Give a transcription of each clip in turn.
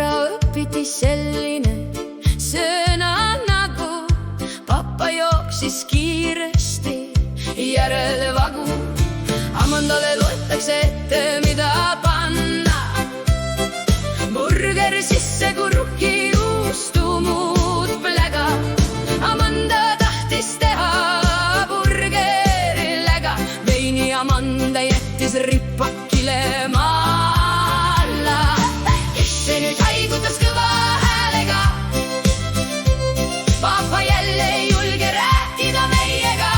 ära õpiti selline sõna nagu papa jooksis kiiresti järele vagu. Amandale loetakse ette, mida panna. Burger sisse kurki juustu muud pläga. Amanda tahtis teha burgerilega. Veini Amanda jättis ripakile maalla. Isse nüüd haigutas kõva häälega. Papa jälle ei julge rääkida meiega.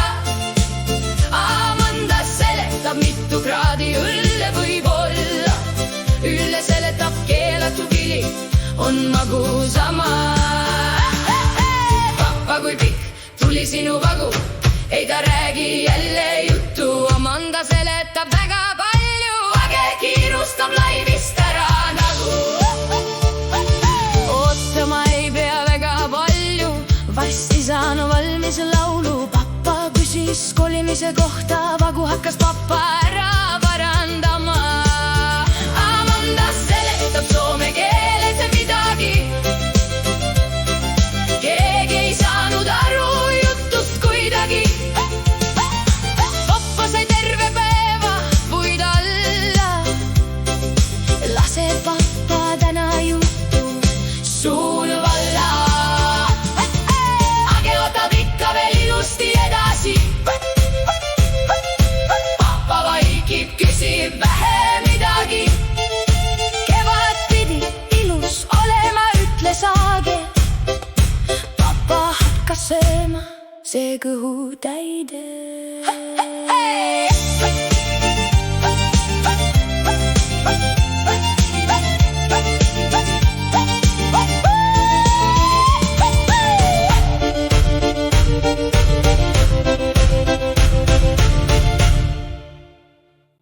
Amanda seletab, mitu kraadi õlle võib olla. Ülle seletab, keelatud vili on magusama. Papa, kui pikk tuli sinu vagu, ei ta räägi jälle juttu. Amanda seletab väga palju, age kiirustab laivist ära nagu. Ootama ei pea väga palju, varsti saan valmis laulu. Papa küsis kolimise kohta, vagu hakkas papa ära parandama. Amanda seletab soome keeles midagi. Keegi ei saanud aru jutust kuidagi. Papa sai terve päeva puid alla. Lase papa täna juttu suul valla. Age otab ikka veel ilusti edasi. Papa vaikib, küsib vähe midagi. Kevad pidi ilus olema, ütles Age. Papa hakkas sööma, see kõhu täide.